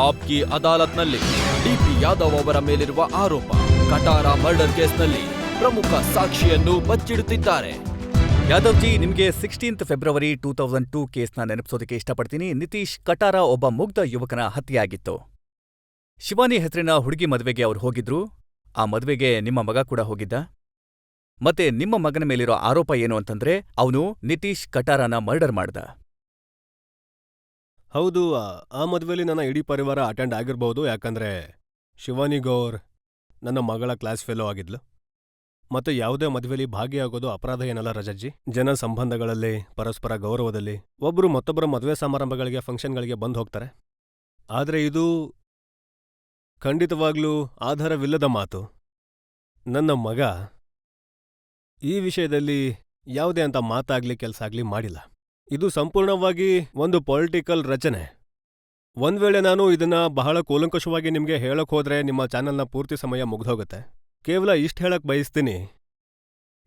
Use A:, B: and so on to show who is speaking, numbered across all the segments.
A: Aapki ಅದಾಲತ್ನಲ್ಲಿ DP Yadav ಅವರ ಮೇಲಿರುವ ಆರೋಪ. ಕಟಾರ ಮರ್ಡರ್ ಕೇಸ್ನಲ್ಲಿ ಪ್ರಮುಖ ಸಾಕ್ಷಿಯನ್ನು ಬಚ್ಚಿಡುತ್ತಿದ್ದಾರೆ. ಯಾದವ್ ಜಿ, ನಿಮಗೆ 16 ಫೆಬ್ರವರಿ 2002 ಕೇಸ್ನ ನೆನಪಿಸೋದಕ್ಕೆ ಇಷ್ಟಪಡ್ತೀನಿ. ನಿತೀಶ್ ಕಟಾರ ಒಬ್ಬ ಮುಗ್ಧ ಯುವಕನ ಹತ್ಯೆಯಾಗಿತ್ತು. ಶಿವಾನಿ ಹೆಸರಿನ ಹುಡುಗಿ ಮದುವೆಗೆ ಅವ್ರು ಹೋಗಿದ್ರು. ಆ ಮದುವೆಗೆ ನಿಮ್ಮ ಮಗ ಕೂಡ ಹೋಗಿದ್ದ. ಮತ್ತೆ ನಿಮ್ಮ ಮಗನ ಮೇಲಿರೋ ಆರೋಪ ಏನು ಅಂತಂದ್ರೆ ಅವನು ನಿತೀಶ್ ಕಟಾರನ ಮರ್ಡರ್ ಮಾಡ್ದ.
B: ಹೌದು, ಆ ಮದುವೆಯಲ್ಲಿ ನನ್ನ ಇಡೀ ಪರಿವಾರ ಅಟೆಂಡ್ ಆಗಿರ್ಬೋದು. ಯಾಕಂದ್ರೆ ಶಿವಾನಿ ಗೌರ್ ನನ್ನ ಮಗಳ ಕ್ಲಾಸ್ ಫೆಲೋ ಆಗಿದ್ಲು. ಮತ್ತೆ ಯಾವುದೇ ಮದುವೆಯಲ್ಲಿ ಭಾಗಿಯಾಗೋದು ಅಪರಾಧ ಏನಲ್ಲ ರಜಜ್ಜಿ. ಜನ ಸಂಬಂಧಗಳಲ್ಲಿ, ಪರಸ್ಪರ ಗೌರವದಲ್ಲಿ ಒಬ್ರು ಮತ್ತೊಬ್ಬರ ಮದುವೆ ಸಮಾರಂಭಗಳಿಗೆ, ಫಂಕ್ಷನ್ಗಳಿಗೆ ಬಂದು ಹೋಗ್ತಾರೆ. ಆದ್ರೆ ಇದು ಖಂಡಿತವಾಗ್ಲೂ ಆಧಾರವಿಲ್ಲದ ಮಾತು. ನನ್ನ ಮಗ ಈ ವಿಷಯದಲ್ಲಿ ಯಾವುದೇ ಅಂತ ಮಾತಾಗ್ಲಿ ಕೆಲಸ ಆಗ್ಲಿ ಮಾಡಿಲ್ಲ. ಇದು ಸಂಪೂರ್ಣವಾಗಿ ಒಂದು ಪೊಲಿಟಿಕಲ್ ರಚನೆ. ಒಂದ್ವೇಳೆ ನಾನು ಇದನ್ನ ಬಹಳ ಕೂಲಂಕಷವಾಗಿ ನಿಮ್ಗೆ ಹೇಳಕ್ ಹೋದ್ರೆ ನಿಮ್ಮ ಚಾನೆಲ್ನ ಪೂರ್ತಿ ಸಮಯ ಮುಗ್ದೋಗುತ್ತೆ. ಕೇವಲ ಇಷ್ಟ ಹೇಳಕ್ ಬಯಸ್ತೀನಿ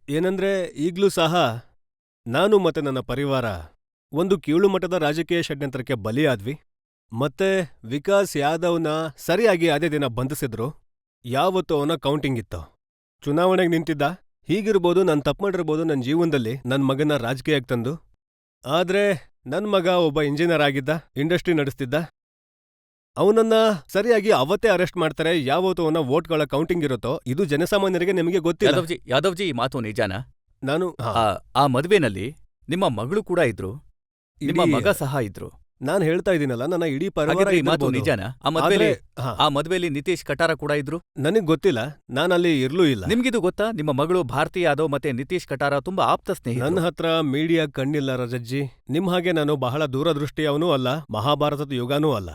B: ಏನಂದ್ರೆ, ಈಗ್ಲೂ ಸಹ ನಾನು ಮತ್ತೆ ನನ್ನ ಪರಿವಾರ ಒಂದು ಕೀಳುಮಟ್ಟದ ರಾಜಕೀಯ ಷಡ್ಯಂತ್ರಕ್ಕೆ ಬಲಿಯಾದ್ವಿ. ಮತ್ತೆ ವಿಕಾಸ್ ಯಾದವ್ನ ಸರಿಯಾಗಿ ಅದೇ ದಿನ ಬಂಧಿಸಿದ್ರು. ಯಾವತ್ತೂ ಅವನ ಕೌಂಟಿಂಗ್ ಇತ್ತು. ಚುನಾವಣೆಗೆ ನಿಂತಿದ್ದ. ಹೀಗಿರ್ಬೋದು, ನಾನು ತಪ್ಪು ಮಾಡಿರ್ಬೋದು ನನ್ನ ಜೀವನದಲ್ಲಿ ನನ್ನ ಮಗನ ರಾಜಕೀಯಕ್ಕೆ ತಂದು. ಆದ್ರೆ ನನ್ ಮಗ ಒಬ್ಬ ಇಂಜಿನಿಯರ್ ಆಗಿದ್ದ, ಇಂಡಸ್ಟ್ರಿ ನಡೆಸ್ತಿದ್ದ. ಅವನನ್ನ ಸರಿಯಾಗಿ ಅವತ್ತೇ ಅರೆಸ್ಟ್ ಮಾಡ್ತಾರೆ. ಯಾವತ್ತೂ ಅವನ ವೋಟ್ಗಳ ಕೌಂಟಿಂಗ್ ಇರುತ್ತೋ ಇದು ಜನಸಾಮಾನ್ಯರಿಗೆ ನಿಮಗೆ ಗೊತ್ತಿಲ್ಲ.
A: ಯಾದವ್ಜಿ, ಮಾತು ನಿಜಾನ?
B: ನಾನು
A: ಆ ಮದುವೆನಲ್ಲಿ ನಿಮ್ಮ ಮಗಳು ಕೂಡ ಇದ್ರು, ನಿಮ್ಮ ಮಗ ಸಹ ಇದ್ರು.
B: ನಾನು ಹೇಳ್ತಾ ಇದ್ದೀನಲ್ಲ, ನನ್ನ ಇಡೀ ಪರಿವಾರ
A: ಮಾತು ನಿಜಾನ? ಆ ಮದುವೆಯಲ್ಲಿ ನಿತೀಶ್ ಕಟಾರ ಕೂಡ ಇದ್ರು?
B: ನನಗ್ ಗೊತ್ತಿಲ್ಲ, ನಾನಲ್ಲಿ ಇರ್ಲೂ ಇಲ್ಲ.
A: ನಿಮ್ಗಿದು ಗೊತ್ತಾ? ನಿಮ್ಮ ಮಗಳು ಭಾರತಿ ಯಾದವ್ ಮತ್ತೆ ನಿತೀಶ್ ಕಟಾರ ತುಂಬಾ ಆಪ್ತ ಸ್ನೇಹಿತರು.
B: ನನ್ನ ಹತ್ರ ಮೀಡಿಯಾ ಕಣ್ಣಿಲ್ಲ ರಜಜ್ಜಿ. ನಿಮ್ ಹಾಗೆ ನಾನು ಬಹಳ ದೂರದೃಷ್ಟಿಯವನೂ ಅಲ್ಲ, ಮಹಾಭಾರತದ ಯುಗಾನೂ ಅಲ್ಲ.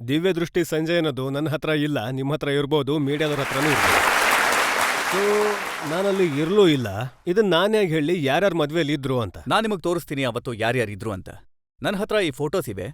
B: ದಿವ್ಯ ದೃಷ್ಟಿ ಸಂಜಯನದು ನನ್ನ ಹತ್ರ ಇಲ್ಲ. ನಿಮ್ಮ ಹತ್ರ ಇರ್ಬೋದು, ಮೀಡಿಯಾದವ್ರ ಹತ್ರನೂ ಇರ್ಬೋದು. ಸೊ ನಾನಲ್ಲಿ ಇರ್ಲೂ ಇಲ್ಲ. ಇದನ್ನ ನಾನ್ಯಾಗ ಹೇಳಿ ಯಾರ್ಯಾರ ಮದ್ವೆಲಿ ಇದ್ರು ಅಂತ?
A: ನಾನ್ ನಿಮಗ್ ತೋರಿಸ್ತೀನಿ ಅವತ್ತು ಯಾರ್ಯಾರಿದ್ರು ಅಂತ. ನನ್ನ ಹತ್ರ ಈ ಫೋಟೋಸ್ ಇವೆ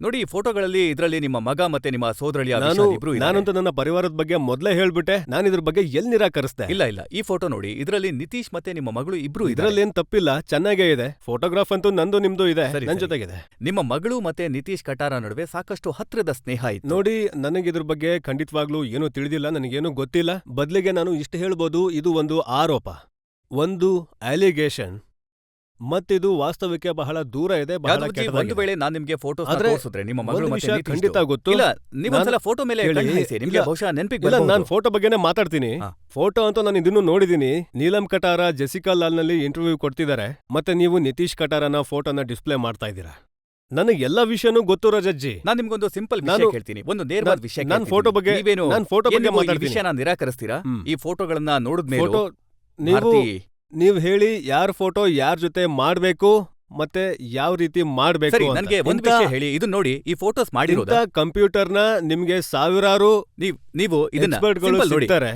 A: ನೋಡಿ. ಈ ಫೋಟೋಗಳಲ್ಲಿ ಇದರಲ್ಲಿ ನಿಮ್ಮ ಮಗ ಮತ್ತೆ ನಿಮ್ಮ ಸೋದರಳಿಯ ಇಬ್ರು.
B: ನಾನಂತೂ ನನ್ನ ಪರಿವಾರದ ಬಗ್ಗೆ ಮೊದಲೇ ಹೇಳ್ಬಿಟ್ಟೆ. ನಾನು ಇದ್ರ ಬಗ್ಗೆ ಎಲ್ಲಿ ನಿರಾಕರಿಸ್ದೆ?
A: ಇಲ್ಲ, ಈ ಫೋಟೋ ನೋಡಿ. ಇದರಲ್ಲಿ ನಿತೀಶ್ ಮತ್ತೆ ನಿಮ್ಮ ಮಗಳು ಇಬ್ರು.
B: ಇದರಲ್ಲಿ ಏನ್ ತಪ್ಪಿಲ್ಲ, ಚೆನ್ನಾಗೇ ಇದೆ. ಫೋಟೋಗ್ರಾಫ್ ಅಂತೂ ನಂದು ನಿಮ್ದು ಇದೆ, ನನ್ ಜೊತೆಗಿದೆ.
A: ನಿಮ್ಮ ಮಗಳು ಮತ್ತೆ ನಿತೀಶ್ ಕಟಾರ ನಡುವೆ ಸಾಕಷ್ಟು ಹತ್ತಿರದ ಸ್ನೇಹ ಇತ್ತು.
B: ನೋಡಿ, ನನಗಿದ್ರ ಬಗ್ಗೆ ಖಂಡಿತವಾಗ್ಲೂ ಏನೂ ತಿಳಿದಿಲ್ಲ, ನನಗೇನು ಗೊತ್ತಿಲ್ಲ. ಬದ್ಲಿಗೆ ನಾನು ಇಷ್ಟು ಹೇಳ್ಬೋದು, ಇದು ಒಂದು ಆರೋಪ, ಒಂದು ಅಲಿಗೇಷನ್. ಮತ್ತಿದು ವಾಸ್ತವಕ್ಕೆ ಬಹಳ ದೂರ ಇದೆ.
A: ಒಂದು ವೇಳೆ ನಾನು ನಿಮ್ಗೆ ಫೋಟೋ ತೋರಿಸಿದ್ರೆ ನಿಮ್ಮ ಮಗಳು
B: ಖಂಡಿತ ಗೊತ್ತು.
A: ಇಲ್ಲ, ನೀವೊಂದ್ಸಲ ಫೋಟೋ ಮೇಲೆ ಬಹುಶಃ ನೆನಪಿಗೆ
B: ನಾನು ಫೋಟೋ ಬಗ್ಗೆನೇ ಮಾತಾಡ್ತೀನಿ. ಫೋಟೋ ಅಂತೂ ನಾನು ಇದನ್ನು ನೋಡಿದೀನಿ. ನೀಲಂ ಕಟಾರ ಜೆಸಿಕಾ ಲಾಲ್ನಲ್ಲಿ ಇಂಟರ್ವ್ಯೂ ಕೊಡ್ತಿದ್ದಾರೆ. ಮತ್ತೆ ನೀವು ನಿತೀಶ್ ಕಟಾರನ ಫೋಟೋನ ಡಿಸ್ಪ್ಲೇ ಮಾಡ್ತಾ ಇದ್ದೀರಾ. ನನಗೆ ಎಲ್ಲ ವಿಷಯನೂ ಗೊತ್ತು ರಜಜ್ಜಿ.
A: ನಾನು ನಿಮ್ಗೊಂದು ಸಿಂಪಲ್ ವಿಷಯ ಹೇಳ್ತೀನಿ, ಒಂದು ನೇರವಾದ ವಿಷಯ.
B: ನಾನು ಫೋಟೋ ಬಗ್ಗೆ ಮಾತಾಡ್ತೀನಿ.
A: ವಿಷಯನ ನಿರಾಕರಿಸ್ತೀರಾ? ಈ ಫೋಟೋಗಳನ್ನ ನೋಡಿದ್ಮೇಲೆ
B: ನೀವ್ ಹೇಳಿ, ಯಾರ್ ಫೋಟೋ ಯಾರ್ ಜೊತೆ ಮಾಡ್ಬೇಕು ಮತ್ತೆ ಯಾವ ರೀತಿ ಮಾಡ್ಬೇಕು.
A: ನನಗೆ ಒಂದು ವಿಷಯ ಹೇಳಿ. ಇದು ನೋಡಿ, ಈ ಫೋಟೋಸ್ ಮಾಡಿರೋದು
B: ಕಂಪ್ಯೂಟರ್ನ ನಿಮ್ಗೆ ಸಾವಿರಾರು
A: ನೀವು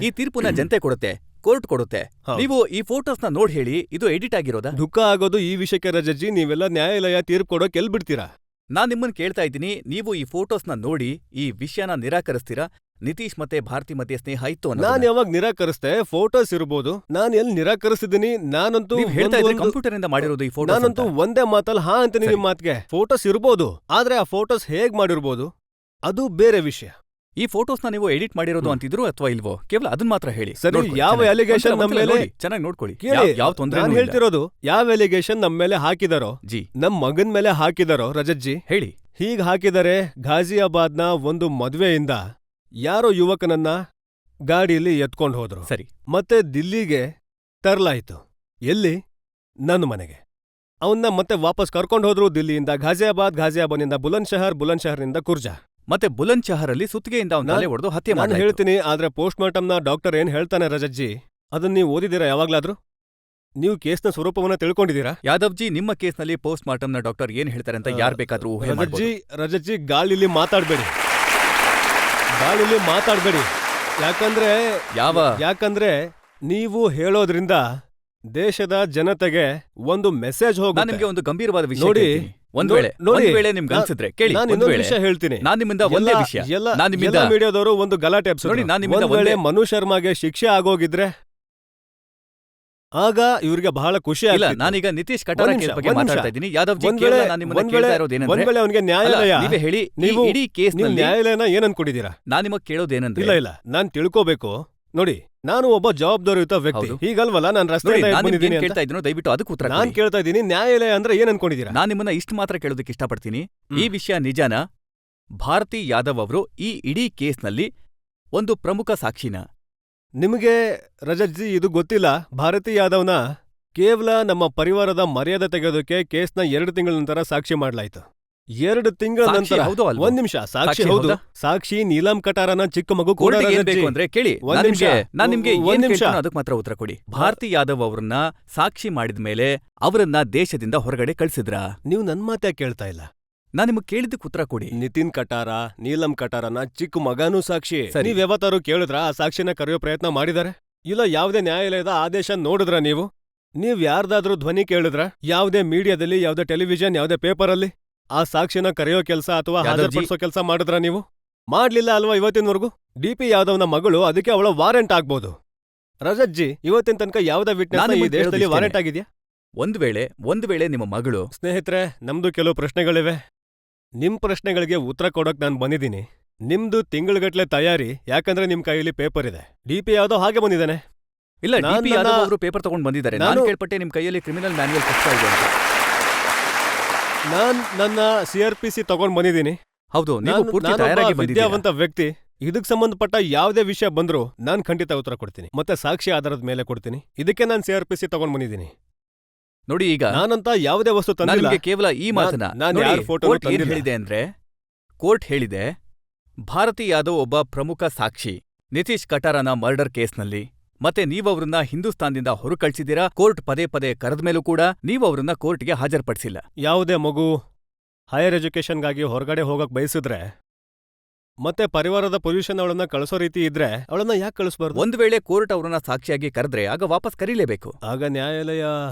A: ಈ ತೀರ್ಪುನ ಜನತೆ ಕೊಡುತ್ತೆ, ಕೋರ್ಟ್ ಕೊಡುತ್ತೆ. ನೀವು ಈ ಫೋಟೋಸ್ನ ನೋಡಿ ಹೇಳಿ, ಇದು ಎಡಿಟ್ ಆಗಿರೋದಾ?
B: ದುಃಖ ಆಗೋದು ಈ ವಿಷಯಕ್ಕೆ ರಜಜ್ಜಿ. ನೀವೆಲ್ಲ ನ್ಯಾಯಾಲಯ ತೀರ್ಪು ಕೊಡೋಕೆ ಎಲ್ ಬಿಡ್ತೀರಾ?
A: ನಾನ್ ನಿಮ್ಮನ್ನ ಕೇಳ್ತಾ ಇದ್ದೀನಿ, ನೀವು ಈ ಫೋಟೋಸ್ನ ನೋಡಿ ಈ ವಿಷಯನ ನಿರಾಕರಿಸ್ತೀರಾ? ನಿತೀಶ್ ಮತ್ತೆ ಭಾರತಿ ಮಧ್ಯೆ ಸ್ನೇಹ ಇತ್ತು.
B: ನಾನ್ ಯಾವಾಗ ನಿರಾಕರಿಸ್ತೆ? ಫೋಟೋಸ್ ಇರ್ಬೋದು, ನಾನ್ ಎಲ್ಲಿ ನಿರಾಕರಿಸಿದೀನಿ? ನಾನಂತೂ
A: ಕಂಪ್ಯೂಟರ್ ಇಂದ ಮಾಡಿರೋದು ಈ ಫೋಟೋ.
B: ನಾನಂತೂ ಒಂದೇ ಮಾತಲ್ಲಿ ಹಾ ಅಂತೀನಿ ನಿಮ್ ಮಾತ್ಗೆ. ಫೋಟೋಸ್ ಇರ್ಬೋದು, ಆದ್ರೆ ಆ ಫೋಟೋಸ್ ಹೇಗ್ ಮಾಡಿರ್ಬೋದು ಅದು ಬೇರೆ ವಿಷಯ.
A: ಈ ಫೋಟೋಸ್ನ ನೀವು ಎಡಿಟ್ ಮಾಡಿರೋದು ಅಂತಿದ್ರು ಅಥವಾ ಇಲ್ವೋ? ಕೇವಲ ಅದನ್ನ ಮಾತ್ರ ಹೇಳಿ.
B: ಸರಿ, ಯಾವ ಅಲಿಗೇಷನ್ ನಮ್ಮ ಮೇಲೆ
A: ಚೆನ್ನಾಗಿ ನೋಡ್ಕೊಳ್ಳಿ.
B: ಯಾವ ತೊಂದರೆ ನಾನು ಹೇಳ್ತಿರೋದು, ಯಾವ ಅಲಿಗೇಷನ್ ನಮ್ಮ ಮೇಲೆ ಹಾಕಿದಾರೋ, ನಮ್ ಮಗನ್ ಮೇಲೆ ಹಾಕಿದಾರೋ ರಜಜ್ಜಿ ಹೇಳಿ. ಹೀಗ್ ಹಾಕಿದರೆ, ಘಾಜಿಯಾಬಾದ್ನ ಒಂದು ಮದ್ವೆಯಿಂದ ಯಾರೋ ಯುವಕನನ್ನ ಗಾಡಿಯಲ್ಲಿ ಎತ್ಕೊಂಡು ಹೋದ್ರು.
A: ಸರಿ.
B: ಮತ್ತೆ ದಿಲ್ಲಿಗೆ ತರಲಾಯಿತು. ಎಲ್ಲಿ? ನನ್ನ ಮನೆಗೆ. ಅವನ್ನ ಮತ್ತೆ ವಾಪಸ್ ಕರ್ಕೊಂಡು ಹೋದ್ರು. ದಿಲ್ಲಿಯಿಂದ ಘಾಜಿಯಾಬಾದ್ನಿಂದ ಬುಲಂದ್ಶಹರ್ನಿಂದ ಕುರ್ಜಾ.
A: ಮತ್ತೆ ಬುಲಂದ್ಶಹರಲ್ಲಿ ಸುತ್ತಿಗೆಯಿಂದ ಹೊಡೆದು ಹತ್ಯೆ ಮಾಡಿ.
B: ನಾನು ಹೇಳ್ತೀನಿ, ಆದ್ರೆ ಪೋಸ್ಟ್ ಮಾರ್ಟಮ್ನ ಡಾಕ್ಟರ್ ಏನ್ ಹೇಳ್ತಾನೆ ರಜಜ್ಜಿ, ಅದನ್ನ ನೀವು ಓದಿದ್ದೀರಾ ಯಾವಾಗ್ಲಾದ್ರೂ? ನೀವು ಕೇಸ್ನ ಸ್ವರೂಪವನ್ನ ತಿಳ್ಕೊಂಡಿದ್ದೀರಾ?
A: ಯಾದವ್ಜಿ, ನಿಮ್ಮ ಕೇಸ್ನಲ್ಲಿ ಪೋಸ್ಟ್ ಮಾರ್ಟಮ್ನ ಡಾಕ್ಟರ್ ಏನ್ ಹೇಳ್ತಾರೆ ಅಂತ ಯಾರು ಬೇಕಾದ್ರೂ
B: ರಜಜ್ಜಿ ಗಾಳಿಲಿ ಮಾತಾಡ್ಬೇಡಿ. ಯಾಕಂದ್ರೆ ನೀವು ಹೇಳೋದ್ರಿಂದ ದೇಶದ ಜನತೆಗೆ ಒಂದು ಮೆಸೇಜ್ ಹೋಗುತ್ತೆ.
A: ನಿಮಗೆ ಒಂದು ಗಂಭೀರವಾದ ವಿಷಯ ನೋಡಿ. ಒಂದು ವೇಳೆ ನಿಮ್ಗೆ ಅನ್ಸಿದ್ರೆ ಕೇಳಿ.
B: ನಾನು ವಿಷಯ ಹೇಳ್ತೀನಿ.
A: ನಾನು ನಿಮ್ಮಿಂದ ಒಂದೇ ವಿಷಯ,
B: ಮೀಡಿಯಾದವರು ಒಂದು ಗಲಾಟೆ ಎಬ್ಸೋದು. ಮನು ಶರ್ಮಾಗೆ ಶಿಕ್ಷೆ ಆಗೋಗಿದ್ರೆ ಆಗ ಇವ್ರಿಗೆ ಬಹಳ ಖುಷಿ
A: ಇಲ್ಲ,
B: ಆಗ್ತಿತ್ತು.
A: ನಾನೀಗ ನಿತೀಶ್ ಕಟಾರ
B: ಒಂದ್
A: ಕೇಸ್
B: ನಿಮಿಷ,
A: ಬಗ್ಗೆ
B: ಒಂದ್ ನಿಮಿಷ.
A: ಮಾತಾಡ್ತಾ ಇದ್ದೀನಿ. ಯಾದವ್ಜಿ,
B: ಒಂದ್
A: ಕೇವಲ
B: ವೇಳೆ-
A: ನಾನು ನಿಮ್ಮನ್ನ
B: ಒಂದ್
A: ಕೇಳ್ತಾ
B: ವೇಳೆ-
A: ಇರೋದೇನಂದ್ರೆ,
B: ಒಂದ್ ವೇಳೆ ಅವ್ನಿಗೆ
A: ಅಲ್ಲ,
B: ನ್ಯಾಯಾಲಯ
A: ನೀವೇ ಹೇಳಿ, ಈ
B: ನೀವು
A: ಇಡೀ ಕೇಸ್
B: ನೀವು ನ್ಯಾಯಾಲಯನ ಏನ್ ಅನ್ಕೊಂಡಿದ್ದೀರಾ?
A: ನಾನ್ ನಿಮಗ್ ಕೇಳೋದೇನಂದ್ರೆ,
B: ಇಲ್ಲ ಇಲ್ಲ, ನಾನ್ ತಿಳ್ಕೋಬೇಕು. ನೋಡಿ, ನಾನು ಒಬ್ಬ ಜವಾಬ್ದಾರಿಯುತ ವ್ಯಕ್ತಿ.
A: ಹೌದು.
B: ಹೀಗಲ್ವಲ್ಲ ನಾನ್
A: ನೋಡಿ,
B: ರಸ್ತೆಯಿಂದ
A: ನಾನ್ ನಿಮ್ಗೆ
B: ಬಂದಿದ್ದೀನಿ
A: ಏನ್
B: ಅಂತ.
A: ಕೇಳ್ತಾ ಇದ್ದೀನೋ ದಯವಿಟ್ಟು ಅದಕ್ಕೆ ಉತ್ತರ
B: ನಾನ್
A: ಕೊಡಿ.
B: ಕೇಳ್ತಾ ಇದ್ದೀನಿ, ನ್ಯಾಯಾಲಯ ಅಂದ್ರೆ ಏನ್ ಅನ್ಕೊಂಡಿದ್ದೀರಾ?
A: ನಾನ್ ನಿಮ್ಮನ್ನ ಇಷ್ಟು ಮಾತ್ರ ಕೇಳೋದಕ್ಕೆ ಇಷ್ಟಪಡ್ತೀನಿ. ಈ ವಿಷಯ ನಿಜಾನ? ಭಾರತಿ ಯಾದವ್ ಅವರು ಈ ಇಡೀ ಕೇಸ್ನಲ್ಲಿ ಒಂದು ಪ್ರಮುಖ ಸಾಕ್ಷಿನ?
B: ನಿಮಗೆ ರಜತ್ಜಿ ಇದು ಗೊತ್ತಿಲ್ಲ. ಭಾರತಿ ಯಾದವ್ನ ಕೇವಲ ನಮ್ಮ ಪರಿವಾರದ ಮರ್ಯಾದೆ ತೆಗೆಯೋದಕ್ಕೆ ಕೇಸ್ನ 2 ತಿಂಗಳ ನಂತರ ಸಾಕ್ಷಿ ಮಾಡ್ಲಾಯ್ತು. 2 ತಿಂಗಳ
A: ಸಾಕ್ಷಿ
B: ನಂತರ.
A: ಹೌದೋ ಅಲ್ವೋ?
B: ಒಂದ್ ನಿಮಿಷ, ಸಾಕ್ಷಿ
A: ಸಾಕ್ಷಿ
B: ಹೌದು.
A: ಹೌದಾ?
B: ಸಾಕ್ಷಿ ನೀಲಂ ಕಟಾರನ ಚಿಕ್ಕ ಮಗು ಕೂಡ
A: ಕೋರ್ಟ್ಗೆ ಏನ್
B: ರಜತ್ಜಿ.
A: ಬೇಕು ಅಂದ್ರೆ ಕೇಳಿ.
B: ಒಂದ್
A: ನಾನ್
B: ನಿಮಿಷ,
A: ನಿಮ್ಗೆ
B: ಒಂದ್
A: ಏನ್
B: ನಿಮಿಷ.
A: ಕೇಳ್ತೀನೋ ಅದಕ್ಕೆ ಮಾತ್ರ ಉತ್ತರ ಕೊಡಿ. ಭಾರತಿ ಯಾದವ್ ಅವ್ರನ್ನ ಸಾಕ್ಷಿ ಮಾಡಿದ್ಮೇಲೆ ಅವರನ್ನ ದೇಶದಿಂದ ಹೊರಗಡೆ ಕಳ್ಸಿದ್ರಾ?
B: ನೀವು ನನ್ ಮಾತೇ ಕೇಳ್ತಾ ಇಲ್ಲ.
A: ನಾನ್ ನಿಮಗ್ ಕೇಳಿದ್ದಕ್ಕೆ ಉತ್ತರ ಕೊಡಿ.
B: ನಿತಿನ್ ಕಟಾರ, ನೀಲಂ ಕಟಾರನ ಚಿಕ್ಕ ಮಗನೂ ಸಾಕ್ಷಿ.
A: ಸರಿ.
B: ನೀವ್ ಯಾವತ್ತಾರು ಕೇಳಿದ್ರ ಆ ಸಾಕ್ಷಿನ ಕರೆಯೋ ಪ್ರಯತ್ನ ಮಾಡಿದಾರೆ? ಇಲ್ಲ ಯಾವುದೇ ನ್ಯಾಯಾಲಯದ ಆದೇಶ ನೋಡಿದ್ರ ನೀವು? ನೀವ್ ಯಾರ್ದಾದ್ರೂ ಧ್ವನಿ ಕೇಳಿದ್ರ? ಯಾವುದೇ ಮೀಡಿಯಾದಲ್ಲಿ, ಯಾವುದೇ ಟೆಲಿವಿಷನ್, ಯಾವುದೇ ಪೇಪರಲ್ಲಿ ಆ ಸಾಕ್ಷಿನ ಕರೆಯೋ ಕೆಲ್ಸ ಅಥವಾ
A: ಯಾದವ್ಜಿ.
B: ಹಾಜರ್ಪಡಿಸೋ ಕೆಲ್ಸ ಮಾಡಿದ್ರ ನೀವು? ಮಾಡ್ಲಿಲ್ಲ ಅಲ್ವಾ ಇವತ್ತಿನವರೆಗೂ? ಡಿ.ಪಿ. ಯಾದವ್ನ ಮಗಳು, ಅದಕ್ಕೆ ಅವಳ ವಾರೆಂಟ್ ಆಗ್ಬೋದು. ರಜತ್ಜಿ, ಇವತ್ತಿನ ತನಕ ಯಾವುದೇ
A: ನಾನ್
B: ವಿಟ್ನೆಸ್ ಈ
A: ನಿಮ್ಮನ್ನ
B: ದೇಶದಲ್ಲಿ
A: ಕೇಳೋದು
B: ವಾರೆಂಟ್ ಆಗಿದ್ಯಾ?
A: ಒಂದ್ ವೇಳೆ ನಿಮ್ಮ ಮಗಳು
B: ಸ್ನೇಹಿತರೆ, ನಮ್ದು ಕೆಲವು ಪ್ರಶ್ನೆಗಳಿವೆ. ನಿಮ್ ಪ್ರಶ್ನೆಗಳಿಗೆ ಉತ್ತರ ಕೊಡೋಕ್ ನಾನ್ ಬಂದಿದ್ದೀನಿ. ನಿಮ್ದು ತಿಂಗಳುಗಟ್ಲೆ ತಯಾರಿ, ಯಾಕಂದ್ರೆ ನಿಮ್ ಕೈಯಲ್ಲಿ ಪೇಪರ್ ಇದೆ. ಡಿ.ಪಿ. ಯಾದವ್ ಹಾಗೆ ಬಂದಿದ್ದಾನೆ.
A: ಇಲ್ಲ,
B: ನಾನ್
A: ಡಿ.ಪಿ. ಯಾದವ್
B: ನನ್ನ-
A: ಅವರು ಪೇಪರ್ ತಗೊಂಡ್ ಬಂದಿದ್ದಾರೆ. ನಾನು
B: ನಾನು-
A: ಕೇಳ್ಪಟ್ಟೆ ನಿಮ್ ಕೈಯಲ್ಲಿ ಕ್ರಿಮಿನಲ್ ಮ್ಯಾನ್ಯುಯಲ್ ಪುಸ್ತಕ ಇದೆ ಅಂತ.
B: ನಾನ್ ನನ್ನ CRPC ತಗೊಂಡ್ ಬಂದಿದ್ದೀನಿ.
A: ಹೌದು, ನೀವು ಪೂರ್ತಿ
B: ನಾನೊಬ್ಬ
A: ತಯಾರಾಗಿ ಬಂದಿದ್ದೀರಾ.
B: ವಿದ್ಯಾವಂತ ವ್ಯಕ್ತಿ. ಇದಕ್ ಸಂಬಂಧಪಟ್ಟ ಯಾವುದೇ ವಿಷಯ ಬಂದ್ರು ನಾನ್ ಖಂಡಿತ ಉತ್ತರ ಕೊಡ್ತೀನಿ, ಮತ್ತೆ ಸಾಕ್ಷಿ ಆಧಾರದ ಮೇಲೆ ಕೊಡ್ತೀನಿ. ಇದಕ್ಕೆ ನಾನ್ CRPC ತಗೊಂಡ್ ಬಂದಿದ್ದೀನಿ.
A: ನೋಡಿ, ಈಗ
B: ನಾನಂತ ಯಾವುದೇ ವಸ್ತು
A: ನಾನು
B: ತಂದಿಲ್ಲ.
A: ನಿಮ್ಗೆ ಕೇವಲ ಈ ಮಾತನ್ನ
B: ನಾನ್
A: ನೋಡಿ,
B: ಯಾರ್ ಫೋಟೋನೂ
A: ಕೋರ್ಟ್ ಏನ್
B: ತಂದಿಲ್ಲ.
A: ಹೇಳಿದೆ ಅಂದ್ರೆ, ಕೋರ್ಟ್ ಹೇಳಿದೆ ಭಾರತಿ ಯಾದವ್ ಒಬ್ಬ ಪ್ರಮುಖ ಸಾಕ್ಷಿ ನಿತೀಶ್ ಕಟಾರನ ಮರ್ಡರ್ ಕೇಸ್ನಲ್ಲಿ. ಮತ್ತೆ ನೀವವ್ರನ್ನ ಹಿಂದೂಸ್ತಾನದಿಂದ ಹೊರ ಕಳ್ಸಿದ್ದೀರಾ. ಕೋರ್ಟ್ ಪದೇ ಪದೇ ಕರೆದ್ಮೇಲೂ ಕೂಡ ನೀವವ್ರನ್ನ ಕೋರ್ಟ್ಗೆ ಹಾಜರ್ಪಡಿಸಿಲ್ಲ.
B: ಯಾವುದೇ ಮಗು ಹೈಯರ್ ಎಜುಕೇಶನ್ಗಾಗಿ ಹೊರಗಡೆ ಹೋಗಕ್ ಬಯಸಿದ್ರೆ, ಮತ್ತೆ ಪರಿವಾರದ ಪೊಸಿಷನ್ ಅವಳನ್ನ ಕಳಿಸೋ ರೀತಿ ಇದ್ರೆ ಅವಳನ್ನ ಯಾಕೆ ಕಳಿಸ್ಬಾರ್ದು?
A: ಒಂದ್ ವೇಳೆ ಕೋರ್ಟ್ ಅವ್ರನ್ನ ಸಾಕ್ಷಿಯಾಗಿ ಕರೆದ್ರೆ ಆಗ ವಾಪಸ್ ಕರೀಲೇಬೇಕು.
B: ಆಗ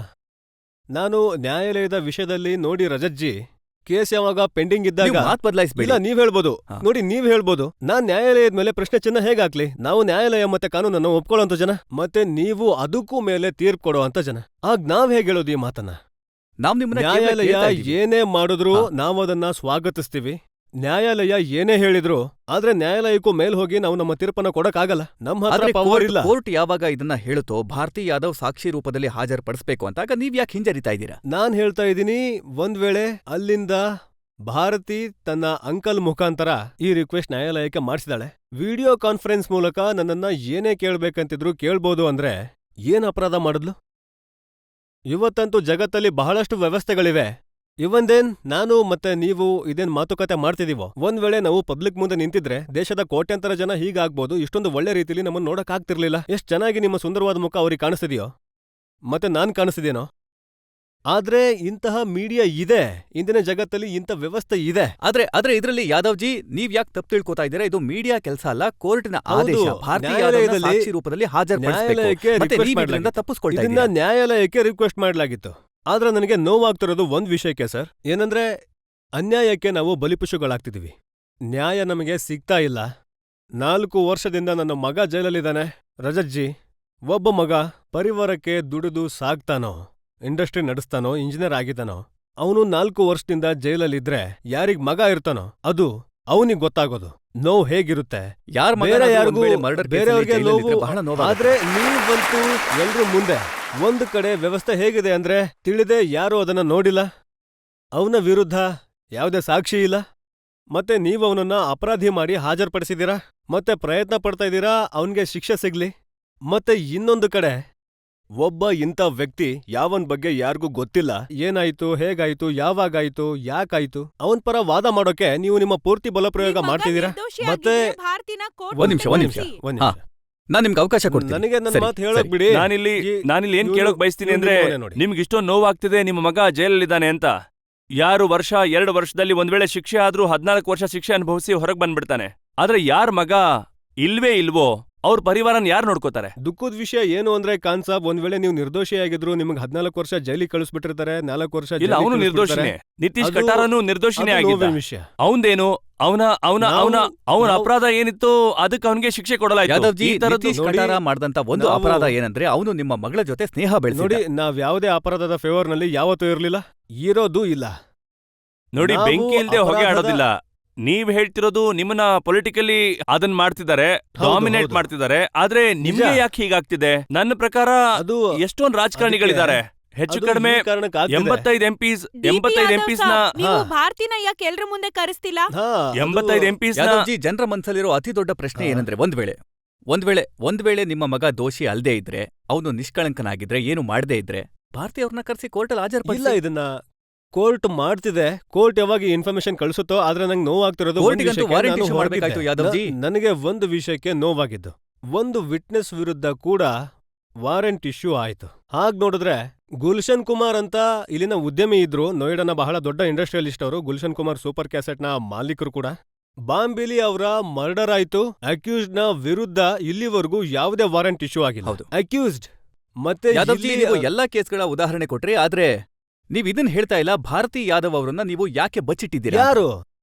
B: ನಾನು ನ್ಯಾಯಾಲಯದ ವಿಷಯದಲ್ಲಿ ನೋಡಿ ರಜತ್ಜಿ, ಕೇಸ್ ಯಾವಾಗ ಪೆಂಡಿಂಗ್ ಇದ್ದಾಗ
A: ನೀವು ಮಾತ್ ಬದಲಾಯಿಸಬೇಡಿ.
B: ಇಲ್ಲ, ನೀವ್ ಹೇಳ್ಬೋದು.
A: ಹಾ.
B: ನೋಡಿ, ನೀವ್ ಹೇಳ್ಬೋದು. ನಾನ್ ನ್ಯಾಯಾಲಯದ ಮೇಲೆ ಪ್ರಶ್ನೆ ಚಿಹ್ನೆ ಹೇಗಾಕ್ಲಿ? ನಾವು ನ್ಯಾಯಾಲಯ ಮತ್ತೆ ಕಾನೂನನ್ನು ಒಪ್ಕೊಳ್ಳೋಂತ ಜನ, ಮತ್ತೆ ನೀವು ಅದಕ್ಕೂ ಮೇಲೆ ತೀರ್ಪು ಕೊಡೋಂತ ಜನ. ಆಗ ನಾವ್ ಹೇಗ್ ಹೇಳೋದು ಈ ಮಾತನ್ನ?
A: ನಾವ್ ನಿಮ್ಮನ್ನ ಕೇವಲ
B: ನ್ಯಾಯಾಲಯ
A: ಕೇಳ್ತಾ ಇದೀವಿ.
B: ಏನೇ ಮಾಡಿದ್ರು
A: ಹಾ.
B: ನಾವದನ್ನ ಸ್ವಾಗತಿಸ್ತೀವಿ. ನ್ಯಾಯಾಲಯ ಏನೇ ಹೇಳಿದ್ರು, ಆದ್ರೆ ನ್ಯಾಯಾಲಯಕ್ಕೂ ಮೇಲ್ ಹೋಗಿ ನಾವು ನಮ್ಮ ತೀರ್ಪನ್ನ ಕೊಡಕ್ಕಾಗಲ್ಲ. ನಮ್ಮ ಹತ್ರ
A: ಆದ್ರೆ
B: ಪವರ್ ಇಲ್ಲ.
A: ಕೋರ್ಟ್ ಯಾವಾಗ ಇದನ್ನ ಹೇಳುತ್ತೋ ಭಾರತಿ ಯಾದವ್ ಸಾಕ್ಷಿ ರೂಪದಲ್ಲಿ ಹಾಜರ್ಪಡಿಸಬೇಕು ಅಂತ, ಆಗ ನೀವ್ ಯಾಕೆ ಹಿಂಜರಿತಾ ಇದ್ದೀರಾ?
B: ನಾನ್ ಹೇಳ್ತಾ ಇದ್ದೀನಿ, ಒಂದ್ ವೇಳೆ ಅಲ್ಲಿಂದ ಭಾರತಿ ತನ್ನ ಅಂಕಲ್ ಮುಖಾಂತರ ಈ ರಿಕ್ವೆಸ್ಟ್ ನ್ಯಾಯಾಲಯಕ್ಕೆ ಮಾಡಿಸಿದಾಳೆ. ವಿಡಿಯೋ ಕಾನ್ಫರೆನ್ಸ್ ಮೂಲಕ ನನ್ನನ್ನ ಏನೇ ಕೇಳ್ಬೇಕಂತಿದ್ರು ಕೇಳ್ಬೋದು ಅಂದ್ರೆ ಏನ್ ಅಪರಾಧ ಮಾಡಿದ್ಲು? ಇವತ್ತಂತೂ ಜಗತ್ತಲ್ಲಿ ಬಹಳಷ್ಟು ವ್ಯವಸ್ಥೆಗಳಿವೆ. ಇವೊಂದೇನ್ ನಾನು ಮತ್ತೆ ನೀವು ಇದೇನ್ ಮಾತುಕತೆ ಮಾಡ್ತಿದೀವೋ, ಒಂದ್ ವೇಳೆ ನಾವು ಪಬ್ಲಿಕ್ ಮುಂದೆ ನಿಂತಿದ್ರೆ ದೇಶದ ಕೋಟ್ಯಾಂತರ ಜನ ಹೀಗಾಗ್ಬೋದು. ಇಷ್ಟೊಂದು ಒಳ್ಳೆ ರೀತಿಲಿ ನಮ್ಮನ್ನ ನೋಡಕ್ ಆಗ್ತಿರ್ಲಿಲ್ಲ. ಎಷ್ಟ್ ಚೆನ್ನಾಗಿ ನಿಮ್ಮ ಸುಂದರವಾದ ಮುಖ ಅವ್ರಿಗೆ ಕಾಣಿಸ್ತಿದೆಯೋ, ಮತ್ತೆ ನಾನ್ ಕಾಣಿಸ್ತಿದೇನೋ. ಆದ್ರೆ ಇಂತಹ ಮೀಡಿಯಾ ಇದೆ, ಇಂದಿನ ಜಗತ್ತಲ್ಲಿ ಇಂಥ ವ್ಯವಸ್ಥೆ ಇದೆ.
A: ಆದ್ರೆ ಇದ್ರಲ್ಲಿ ಯಾದವ್ಜಿ, ನೀವ್ ಯಾಕೆ ತಪ್ಪು ತಿಳ್ಕೊತಾ ಇದ್ದೀರಾ? ಇದು ಮೀಡಿಯಾ ಕೆಲಸ ಅಲ್ಲ, ಕೋರ್ಟಿನ
B: ಹೌದು,
A: ಆದೇಶ. ಭಾರತಿ ಯಾದವ್ನ
B: ನ್ಯಾಯಾಲಯದಲ್ಲಿ
A: ಸಾಕ್ಷಿ ರೂಪದಲ್ಲಿ ಹಾಜರ್ಪಡಿಸಬೇಕು.
B: ನ್ಯಾಯಾಲಯಕ್ಕೆ
A: ಮತ್ತೆ
B: ರಿಕ್ವೆಸ್ಟ್
A: ನೀವ್ ಇದರಿಂದ
B: ಮಾಡ್ಲಾಗಿತ್ತು.
A: ತಪ್ಪಿಸ್ಕೊಳ್ತಾ
B: ಇದನ್ನ
A: ಇದ್ದೀರಾ.
B: ನ್ಯಾಯಾಲಯಕ್ಕೆ ರಿಕ್ವೆಸ್ಟ್ ಮಾಡ್ಲಾಗಿತ್ತು. ಆದ್ರೆ ನನಗೆ ನೋವಾಗ್ತಿರೋದು ಒಂದ್ ವಿಷಯಕ್ಕೆ ಸರ್. ಏನಂದ್ರೆ, ಅನ್ಯಾಯಕ್ಕೆ ನಾವು ಬಲಿಪಶುಗಳಾಗ್ತಿದೀವಿ. ನ್ಯಾಯ ನಮಗೆ ಸಿಗ್ತಾ ಇಲ್ಲ. 4 ವರ್ಷದಿಂದ ನನ್ನ ಮಗ ಜೈಲಲ್ಲಿದ್ದಾನೆ. ರಜತ್ಜಿ, ಒಬ್ಬ ಮಗ ಪರಿವಾರಕ್ಕೆ ದುಡಿದು ಸಾಗ್ತಾನೋ, ಇಂಡಸ್ಟ್ರಿ ನಡೆಸ್ತಾನೋ, ಇಂಜಿನಿಯರ್ ಆಗಿದ್ದಾನೋ, ಅವನು 4 ವರ್ಷದಿಂದ ಜೈಲಲ್ಲಿದ್ರೆ ಯಾರಿಗ್ ಮಗ ಇರ್ತಾನೋ ಅದು ಅವನಿಗೆ ಗೊತ್ತಾಗೋದು. ನೋವು ಹೇಗಿರುತ್ತೆ.
A: ಯಾರ್ ಮಗ
B: ಬೇರೆ
A: ಆದ್ರೂ
B: ಯಾರಿಗೂ,
A: ಒಂದ್ ವೇಳೆ murder case ಅಲ್ಲಿ
B: ಬೇರೆಯವ್ರಿಗೆ
A: ಜೈಲಲ್ಲಿದ್ರೆ
B: ನೋವು.
A: ಬಹಳ ನೋವಾಗುತ್ತೆ.
B: ಆದ್ರೆ ನೀವಂತೂ ಎಲ್ರೂ ಮುಂದೆ ಒಂದು ಕಡೆ ವ್ಯವಸ್ಥೆ ಹೇಗಿದೆ ಅಂದ್ರೆ, ತಿಳಿದೆ ಯಾರೂ ಅದನ್ನ ನೋಡಿಲ್ಲ, ಅವನ ವಿರುದ್ಧ ಯಾವುದೇ ಸಾಕ್ಷಿ ಇಲ್ಲ, ಮತ್ತೆ ನೀವು ಅವನನ್ನ ಅಪರಾಧಿ ಮಾಡಿ ಹಾಜರ್ಪಡಿಸಿದೀರಾ, ಮತ್ತೆ ಪ್ರಯತ್ನ ಪಡ್ತಾ ಇದ್ದೀರಾ ಅವನ್ಗೆ ಶಿಕ್ಷೆ ಸಿಗ್ಲಿ. ಮತ್ತೆ ಇನ್ನೊಂದು ಕಡೆ ಒಬ್ಬ ಇಂಥ ವ್ಯಕ್ತಿ ಯಾವನ್ ಬಗ್ಗೆ ಯಾರಿಗೂ ಗೊತ್ತಿಲ್ಲ, ಏನಾಯ್ತು, ಹೇಗಾಯ್ತು, ಯಾವಾಗಾಯ್ತು, ಯಾಕಾಯ್ತು, ಅವನ್ ಪರ ವಾದ ಮಾಡೋಕೆ ನೀವು ನಿಮ್ಮ ಪೂರ್ತಿ ಬಲಪ್ರಯೋಗ ಮಾಡ್ತಿದ್ದೀರಾ. ಮತ್ತೆ
A: ಒಂದ್ ನಿಮಿಷ. ಹಾ, ನಾನ್ ನಿಮ್ಗೆ ಅವಕಾಶ ಕೊಡ್ತೀನಿ.
B: ನನಗೆ ನನ್ನ
A: ಸರಿ,
B: ಮಾತು ಹೇಳಕ್
A: ಸರಿ.
B: ಬಿಡಿ.
C: ನಾನಿಲ್ಲಿ ಏನ್
B: ಇವ್ರು-
C: ಕೇಳೋಕ್ ಬಯಸ್ತೀನಿ ಅಂದ್ರೆ,
B: ಇವ್ರು ನೋಡಿ.
C: ನಿಮ್ಗೆ ಇಷ್ಟೊಂದು ನೋವಾಗ್ತಿದೆ ನಿಮ್ಮ ಮಗ ಜೈಲಲ್ಲಿದ್ದಾನೆ ಅಂತ. 2 ವರ್ಷದಲ್ಲಿ ಒಂದ್ ವೇಳೆ ಶಿಕ್ಷೆ ಆದ್ರೂ 14 ವರ್ಷ ಶಿಕ್ಷೆ ಅನುಭವಿಸಿ ಹೊರಗ್ ಬಂದ್ಬಿಡ್ತಾನೆ. ಆದ್ರೆ ಯಾರ್ ಮಗ ಇಲ್ವೋ ಅವ್ರ ಪರಿವಾರನ ಯಾರು ನೋಡ್ಕೋತಾರೆ?
B: ದುಃಖದ ವಿಷಯ ಏನು ಅಂದ್ರೆ ಖಾನ್ ಸಾಬ್, ಒಂದ್ ವೇಳೆ ನೀವು ನಿರ್ದೋಷಿಯಾಗಿದ್ರು ನಿಮ್ಗೆ 14 ವರ್ಷ ಜೈಲಿಗೆ ಕಳಿಸ್ಬಿಟ್ಟಿರ್ತಾರೆ, 4 ವರ್ಷ
C: ಇಲ್ಲ, ಅವನು ನಿರ್ದೋಷಿನೇ. ನಿತೀಶ್
B: ಅದು-
C: ಕಟಾರನು ನಿರ್ದೋಷಿನೇ ಆಗಿದ್ದ.
B: ನೋವಿನ ವಿಷಯ.
C: ಅವನ್ದೇನು ಅವನ ಅಪರಾಧ ಏನಿತ್ತು ಅದಕ್ಕೆ ಅವನಿಗೆ ಶಿಕ್ಷೆ ಕೊಡಲಾಯ್ತು.
A: ಯಾದವ್ಜಿ,
C: ಈ ತರದ್ದು
A: ನಿತೀಶ್
B: ನೋಡಿ,
A: ಕಟಾರ ಮಾಡಿದಂತ ಒಂದು
B: ನಾವು-
A: ಅಪರಾಧ ಏನಂದ್ರೆ ಅವನು ನಿಮ್ಮ ಮಗಳ ಜೊತೆ ಸ್ನೇಹ
B: ನೋಡಿ,
A: ಬೆಳೆಸಿದ.
B: ನಾವ್ ಯಾವ್ದೇ ಅಪರಾಧದ ಫೇವರ್ ನಲ್ಲಿ ಯಾವತ್ತೂ ಇರ್ಲಿಲ್ಲ, ಇರೋದೂ ಇಲ್ಲ.
C: ನೋಡಿ,
B: ನಾವು
C: ಬೆಂಕಿ ಇಲ್ದೆ ಹೊಗೆ
B: ಅಪರಾಧದ-
C: ಆಡೋದಿಲ್ಲ. ನೀವ್ ಹೇಳ್ತಿರೋದು ನಿಮ್ಮನ್ನ ಪೊಲಿಟಿಕಲಿ ಅದನ್ನ ಮಾಡ್ತಿದ್ದಾರೆ,
B: ಹೌದು,
C: ಡಾಮಿನೇಟ್
B: ಹೌದು.
C: ಮಾಡ್ತಿದ್ದಾರೆ. ಆದ್ರೆ ನಿಮ್ಗೆ
B: ನಿಜ.
C: ಯಾಕೆ ಹೀಗಾಗ್ತಿದೆ? ನನ್ನ ಪ್ರಕಾರ
B: ಅದು
C: ಎಷ್ಟೊಂದು ರಾಜಕಾರಣಿಗಳಿದ್ದಾರೆ, ಹೆಚ್ಚು
B: ಅದು
C: ಕಡಿಮೆ
B: ಈ ಕಾರಣಕ್ಕೆ ಆಗ್ತಿದೆ.
C: 85 ಎಂಪಿಸ್ ನ
D: ನೀವು ಭಾರತಿನ ಯಾಕೆ ಎಲ್ರ ಮುಂದೆ ಕರೆಸ್ತಿಲ್ಲ?
B: ಹಾ, ಅದು-
C: 85 ಎಂಪಿಸ್ ನ
A: ಯಾದವ್ಜಿ, ಜನರ ಮನಸ್ಸಲ್ಲಿರೋ ಅತಿ ದೊಡ್ಡ ಪ್ರಶ್ನೆ ಏನಂದ್ರೆ, ಒಂದ್ ವೇಳೆ ನಿಮ್ಮ ಮಗ ದೋಷಿ ಅಲ್ದೇ ಇದ್ರೆ, ಅವನು ನಿಷ್ಕಳಂಕನಾಗಿದ್ರೆ, ಏನು ಮಾಡದೇ ಇದ್ರೆ, ಭಾರತಿ ಅವ್ರನ್ನ ಕರೆಸಿ ಕೋರ್ಟಲ್ಲಿ
B: ಇಲ್ಲ,
A: ಹಾಜರುಪಡಿಸಿ.
B: ಇದನ್ನ ಕೋರ್ಟ್ ಮಾಡ್ತಿದೆ. ಕೋರ್ಟ್ ಯಾವಾಗ ಇನ್ಫಾರ್ಮೇಶನ್ ಕಳ್ಸುತ್ತೋ, ಆದ್ರೆ ನಂಗೆ ನೋವಾಗ್ತಿರೋದು ಒಂದ್
A: ಕೋರ್ಟಿಗಂತೂ
B: ವಿಷಯಕ್ಕೆ
A: ವಾರೆಂಟ್
B: ನಾನು
A: ಇಶ್ಯೂ ಮಾಡ್ಬೇಕಾಯ್ತು
B: ಹೊರಟಿದ್ದೆ.
A: ಯಾದವ್ಜಿ.
B: ನನಗೆ ಒಂದು ವಿಷಯಕ್ಕೆ ನೋವಾಗಿದ್ದು, ಒಂದು ವಿಟ್ನೆಸ್ ವಿರುದ್ಧ ಕೂಡ ವಾರೆಂಟ್ ಇಶ್ಯೂ ಆಯ್ತು. ಹಾಗ್ ನೋಡಿದ್ರೆ ಗುಲ್ಶನ್ ಕುಮಾರ್ ಅಂತ ಇಲ್ಲಿನ ಉದ್ಯಮಿ ಇದ್ರು, ನೋಯ್ಡಾನ ಬಹಳ ದೊಡ್ಡ ಇಂಡಸ್ಟ್ರಿಯಲಿಸ್ಟ್ ಅವರು. ಗುಲ್ಶನ್ ಕುಮಾರ್ ಸೂಪರ್ ಕ್ಯಾಸೆಟ್ ನ ಮಾಲೀಕರು ಕೂಡ. ಬಾಂಬಿಲಿ ಅವರ ಮರ್ಡರ್ ಆಯ್ತು. ಅಕ್ಯೂಸ್ಡ್ ನ ವಿರುದ್ಧ ಇಲ್ಲಿವರೆಗೂ ಯಾವುದೇ ವಾರೆಂಟ್ ಇಶ್ಯೂ ಆಗಿಲ್ಲ.
A: ಹೌದು.
B: ಅಕ್ಯೂಸ್ಡ್ ಮತ್ತೆ
A: ಯಾದವ್ಜಿ,
B: ಇಲ್ಲಿ-
A: ನೀವು ಎಲ್ಲಾ ಕೇಸ್ಗಳ ಉದಾಹರಣೆ ಕೊಟ್ರಿ, ಆದ್ರೆ ನೀವ್ ಇದನ್ ಹೇಳ್ತಾ ಇಲ್ಲ. ಭಾರತಿ ಯಾದವ್ ಅವರನ್ನ ನೀವು ಯಾಕೆ ಬಚ್ಚಿಟ್ಟಿದ್ದೀರಾ?
B: ಯಾರು?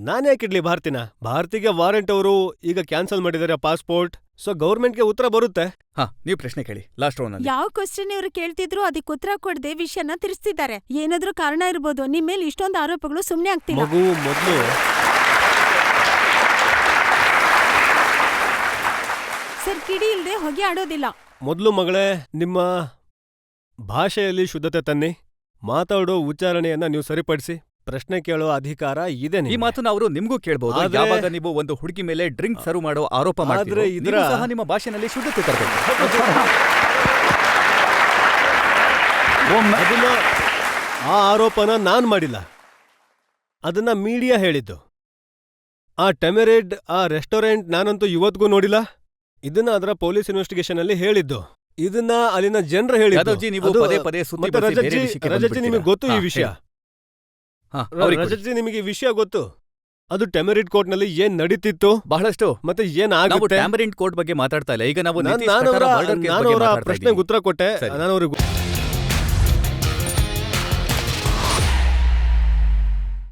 B: ನಾನ್ಯಾಕಿಡ್ಲಿ ಭಾರತಿನ? ಭಾರತಿಗೆ ವಾರೆಂಟ್ ಅವರು ಈಗ ಕ್ಯಾನ್ಸಲ್ ಮಾಡಿದ್ದಾರೆ ಪಾಸ್ಪೋರ್ಟ್. ಸೊ ಗೌರ್ಮೆಂಟ್ಗೆ ಉತ್ತರ ಬರುತ್ತೆ.
A: ಹಾ, ನೀವು ಪ್ರಶ್ನೆ ಕೇಳಿ ಲಾಸ್ಟ್ ರೌಂಡ್ ನಲ್ಲಿ.
D: ಯಾವ ಕ್ವಶನ್ ಇವ್ರು ಕೇಳ್ತಿದ್ರು ಅದಕ್ಕೆ ಉತ್ತರ ಕೊಡದೆ ವಿಷಯನ ತಿರ್ಸ್ತಿದ್ದಾರೆ. ಏನಾದ್ರೂ ಕಾರಣ ಇರ್ಬೋದು. ನಿಮ್ ಮೇಲೆ ಇಷ್ಟೊಂದು ಆರೋಪಗಳು ಸುಮ್ನೆ ಆಗ್ತಿಲ್ಲ.
B: ಮಗು ಮೊದಲು
D: ಸರ್, ಕಿಡಿ ಇಲ್ದೆ ಹೊಗೆ ಆಡೋದಿಲ್ಲ.
B: ಮಗಳೇ, ನಿಮ್ಮ ಭಾಷೆಯಲ್ಲಿ ಶುದ್ಧತೆ ತನ್ನಿ. ಮಾತಾಡೋ ಉಚ್ಚಾರಣೆಯನ್ನ ನೀವು ಸರಿಪಡಿಸಿ. ಪ್ರಶ್ನೆ ಕೇಳೋ ಅಧಿಕಾರ ಇದೆ
A: ಈ
B: ನಿಮ್ಗೆ.
A: ಮಾತನ್ನ ಅವರು ನಿಮ್ಗೂ ಕೇಳ್ಬಹುದು.
B: ಆದ್ರೆ-
A: ಯಾವಾಗ ನೀವು ಒಂದು ಹುಡುಗಿ ಮೇಲೆ ಡ್ರಿಂಕ್ ಸರ್ವ್ ಮಾಡೋ ಆರೋಪ ಮಾಡ್ತೀರೋ,
B: ಆದ್ರೆ
A: ನೀವು ಸಹ ನಿಮ್ಮ ಭಾಷೆನಲ್ಲಿ ಶುದ್ಧತೆ ತರಬೇಕು.
B: ಅದನ್ನ ಆ ಆರೋಪನ ನಾನ್ ಮಾಡಿಲ್ಲ, ಅದನ್ನ ಮೀಡಿಯಾ ಹೇಳಿದ್ದು. ಆ ಟೆಮೆರೆಡ್, ಆ ರೆಸ್ಟೋರೆಂಟ್ ನಾನಂತೂ ಇವತ್ತಿಗೂ ನೋಡಿಲ್ಲ. ಇದನ್ನ ಅದರ ಪೊಲೀಸ್ ಇನ್ವೆಸ್ಟಿಗೇಷನ್ ಅಲ್ಲಿ ಹೇಳಿದ್ದು. ಇದನ್ನ ಅಲ್ಲಿನ ಜನರು ಹೇಳಿದ್ದು.
A: ಯಾದವ್ಜಿ, ನೀವು
B: ಅದು-
A: ಪದೇ ಪದೇ ಸುತ್ತಿ
B: ಮತ್ತೆ
A: ಬಳಸಿ ಬೇರೆ
B: ರಜತ್ಜಿ,
A: ವಿಷಯಕ್ಕೆ
B: ರಜತ್ಜಿ, ನಿಮಗೆ
A: ಬಂದ್ಬಿಡ್ತೀರಾ.
B: ಗೊತ್ತು ಈ
A: ಹಾ,
B: ವಿಷಯ.
A: ಹೇಳಿ. ಹಾ, ಅವ್ರಿಗೆ ಕೊಡಿ.
B: ರಜತ್ಜಿ, ನಿಮಗೆ ಈ ವಿಷಯ ಗೊತ್ತು. ಅದು ಟೆಮೆರಿಡ್ ಕೋರ್ಟ್ ನಲ್ಲಿ ಏನ್ ನಡೀತಿತ್ತು
A: ಬಹಳಷ್ಟು.
B: ಮತ್ತೆ ಏನ್
A: ನಾವು
B: ಆಗುತ್ತೆ.
A: ಟ್ಯಾಮರಿನ್ ಕೋರ್ಟ್ ಬಗ್ಗೆ ಮಾತಾಡ್ತಾ ಇಲ್ಲ ಈಗ. ನಾವು
B: ನಾನು
A: ನಿತೀಶ್ ಕಟಾರ
B: ಅವರ
A: murder case ಬಗ್ಗೆ ಮಾತಾಡ್ತಾ
B: ಪ್ರಶ್ನೆಗೆ
A: ಇದ್ದೀವಿ.
B: ಉತ್ತರ ಕೊಟ್ಟೆ.
A: ಸರಿ.
B: ನಾನು ಅವ್ರಿಗೆ